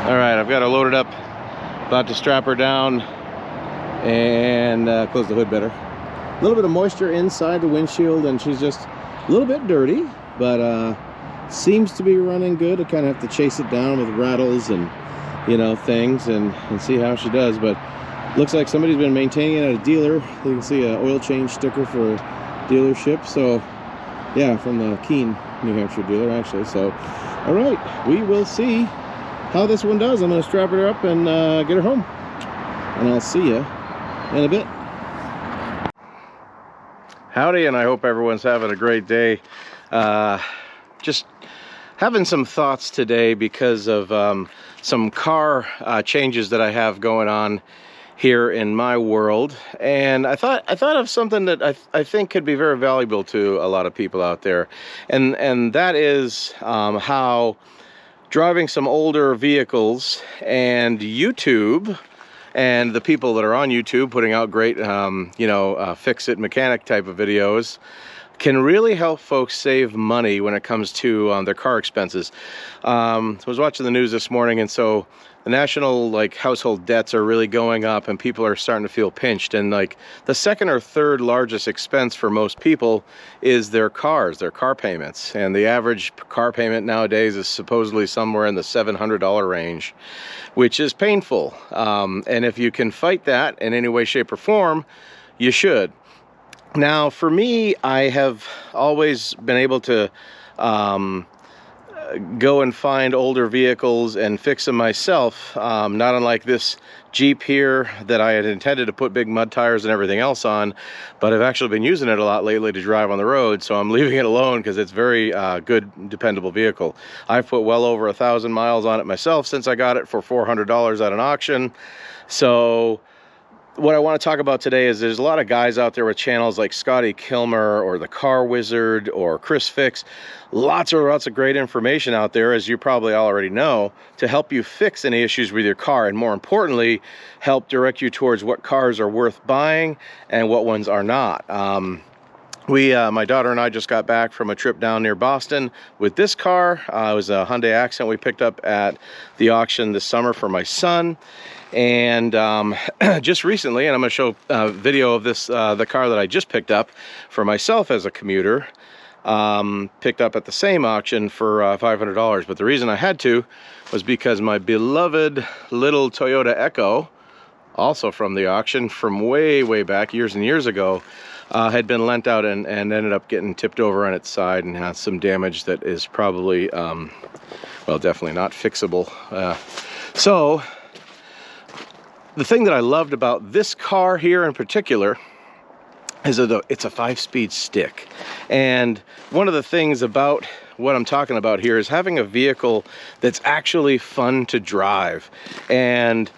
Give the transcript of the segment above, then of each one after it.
All right, I've got her loaded up, about to strap her down and close the hood better. A little bit of moisture inside the windshield, and she's just a little bit dirty, but seems to be running good. I kind of have to chase it down with rattles and, you know, things and see how she does. But looks like somebody's been maintaining it at a dealer. You can see an oil change sticker for a dealership. So yeah, from the Keene, New Hampshire dealer actually. So all right, we will see how this one does. I'm going to strap her up and get her home, and I'll see you in a bit. Howdy, and I hope everyone's having a great day. Just having some thoughts today because of some car changes that I have going on here in my world, and I thought of something that I think could be very valuable to a lot of people out there, and that is how driving some older vehicles and YouTube and the people that are on YouTube putting out great fix-it mechanic type of videos can really help folks save money when it comes to their car expenses. So I was watching the news this morning, and so the national household debts are really going up, and people are starting to feel pinched. And the second or third largest expense for most people is their cars, their car payments. And the average car payment nowadays is supposedly somewhere in the $700 range, which is painful. And if you can fight that in any way, shape, or form, you should. Now, for me, I have always been able to go and find older vehicles and fix them myself, not unlike this Jeep here that I had intended to put big mud tires and everything else on, but I've actually been using it a lot lately to drive on the road, so I'm leaving it alone because it's very good, dependable vehicle. I've put well over 1,000 miles on it myself since I got it for $400 at an auction. So what I want to talk about today is there's a lot of guys out there with channels like Scotty Kilmer or the Car Wizard or Chris Fix. Lots of great information out there, as you probably already know, to help you fix any issues with your car, and more importantly, help direct you towards what cars are worth buying and what ones are not. My daughter and I just got back from a trip down near Boston with this car. It was a Hyundai Accent we picked up at the auction this summer for my son. And just recently, and I'm going to show a video of this, the car that I just picked up for myself as a commuter, picked up at the same auction for $500. But the reason I had to was because my beloved little Toyota Echo, also from the auction from way back, years and years ago, had been lent out and ended up getting tipped over on its side and has some damage that is probably, well, definitely not fixable. So the thing that I loved about this car here in particular is that it's a 5-speed stick. And one of the things about what I'm talking about here is having a vehicle that's actually fun to drive. And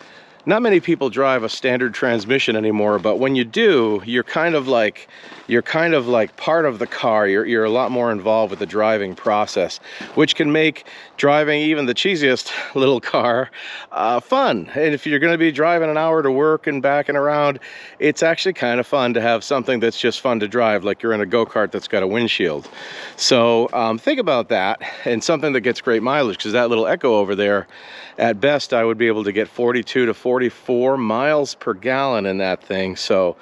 not many people drive a standard transmission anymore, but when you do, you're kind of like part of the car. You're a lot more involved with the driving process, which can make driving even the cheesiest little car fun. And if you're going to be driving an hour to work and back and around, it's actually kind of fun to have something that's just fun to drive, like you're in a go-kart that's got a windshield. So think about that, and something that gets great mileage, because that little Echo over there, at best I would be able to get 42 to 44 miles per gallon in that thing. So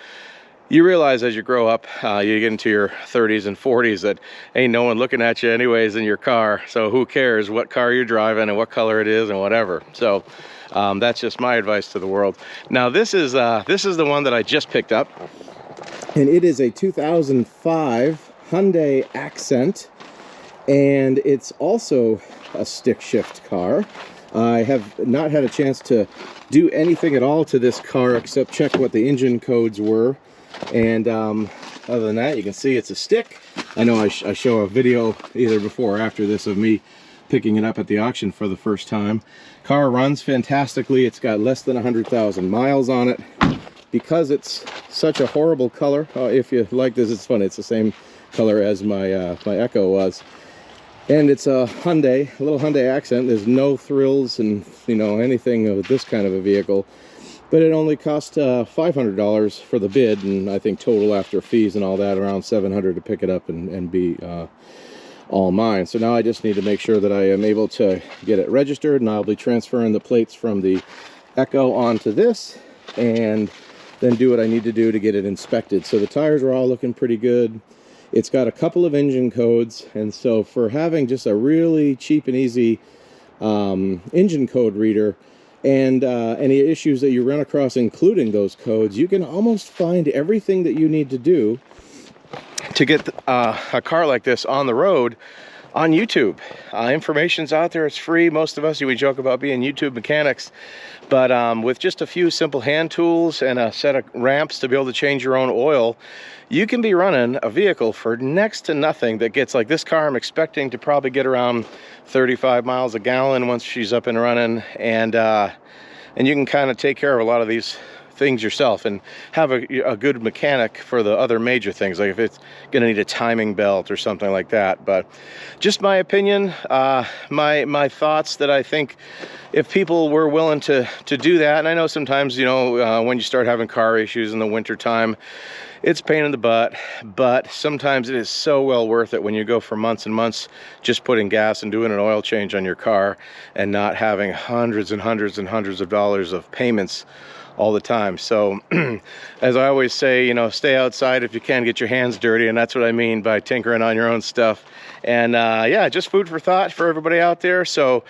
you realize as you grow up, you get into your 30s and 40s, that ain't no one looking at you anyways in your car. So who cares what car you're driving and what color it is and whatever. So that's just my advice to the world. Now this is the one that I just picked up, and it is a 2005 Hyundai Accent, and it's also a stick shift car. I have not had a chance to do anything at all to this car except check what the engine codes were. And other than that, you can see it's a stick. I know I show a video either before or after this of me picking it up at the auction for the first time. Car runs fantastically. It's got less than 100,000 miles on it. Because it's such a horrible color, if you like this, it's funny, it's the same color as my my Echo was. And it's a Hyundai, a little Hyundai Accent. There's no thrills and, you know, anything of this kind of a vehicle. But it only cost $500 for the bid, and I think total after fees and all that, around $700 to pick it up and be all mine. So now I just need to make sure that I am able to get it registered, and I'll be transferring the plates from the Echo onto this, and then do what I need to do to get it inspected. So the tires are all looking pretty good. It's got a couple of engine codes, and so for having just a really cheap and easy engine code reader, and any issues that you run across including those codes, you can almost find everything that you need to do to get a car like this on the road on YouTube. Information's out there, it's free. Most of us, we joke about being YouTube mechanics, but with just a few simple hand tools and a set of ramps to be able to change your own oil, you can be running a vehicle for next to nothing that gets, like this car I'm expecting to probably get around 35 miles a gallon once she's up and running, and you can kind of take care of a lot of these things yourself and have a good mechanic for the other major things, like if it's going to need a timing belt or something like that. But just my opinion, my thoughts, that I think if people were willing to do that, and I know sometimes, you know, when you start having car issues in the winter time, it's a pain in the butt, but sometimes it is so well worth it when you go for months and months just putting gas and doing an oil change on your car and not having hundreds and hundreds and hundreds of dollars of payments all the time. So as I always say, you know, stay outside if you can, get your hands dirty, and that's what I mean by tinkering on your own stuff. And yeah, just food for thought for everybody out there. So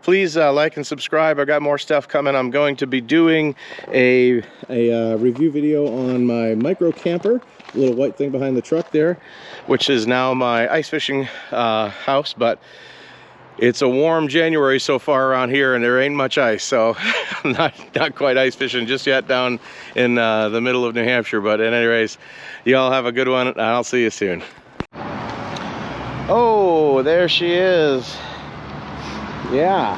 please like and subscribe. I got more stuff coming. I'm going to be doing a review video on my micro camper, the little white thing behind the truck there, which is now my ice fishing house. But it's a warm January so far around here, and there ain't much ice, so I'm not quite ice fishing just yet down in the middle of New Hampshire. But anyways, y'all have a good one, and I'll see you soon. Oh, there she is. Yeah.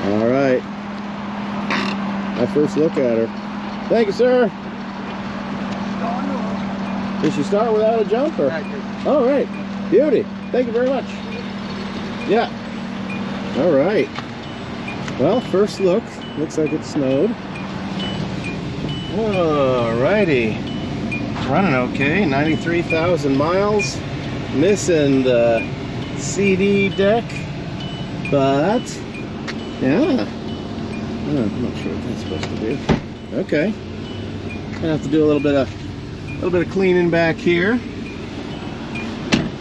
All right. My first look at her. Thank you, sir. Did she start without a jump? Or? All right. Beauty. Thank you very much. Yeah. All right. Well, first look. Looks like it snowed. All righty. Running okay. 93,000 miles. Missing the CD deck. But, yeah. I'm not sure what that's supposed to do. Okay. Gonna have to do a little bit of cleaning back here,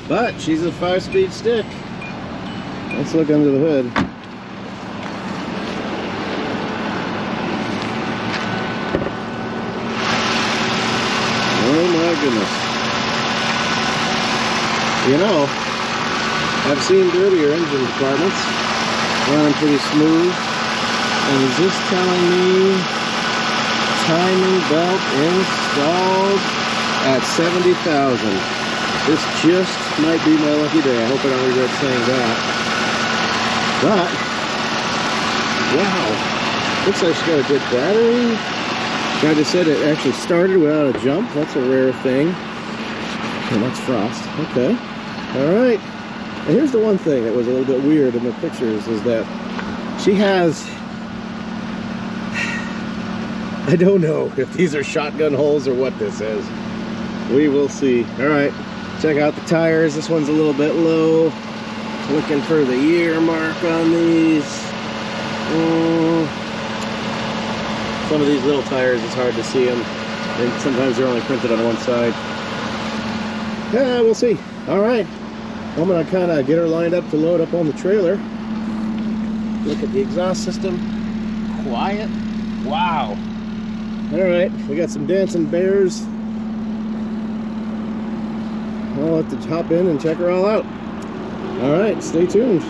but she's a 5-speed stick. Let's look under the hood. Oh my goodness. You know, I've seen dirtier engine departments running pretty smooth, and is this telling me timing belt installed at 70,000. This just might be my lucky day. I hope I don't regret saying that. But, wow. Looks like she's got a good battery. Guy just said it actually started without a jump. That's a rare thing. And that's frost. Okay. Alright. And here's the one thing that was a little bit weird in the pictures, is that she has, I don't know if these are shotgun holes or what this is. We will see. Alright, check out the tires. This one's a little bit low. Looking for the year mark on these. Some of these little tires, it's hard to see them. And sometimes they're only printed on one side. Yeah, we'll see. Alright, I'm going to kind of get her lined up to load up on the trailer. Look at the exhaust system. Quiet. Wow. Alright, we got some dancing bears. I'll have to hop in and check her all out. Alright, stay tuned.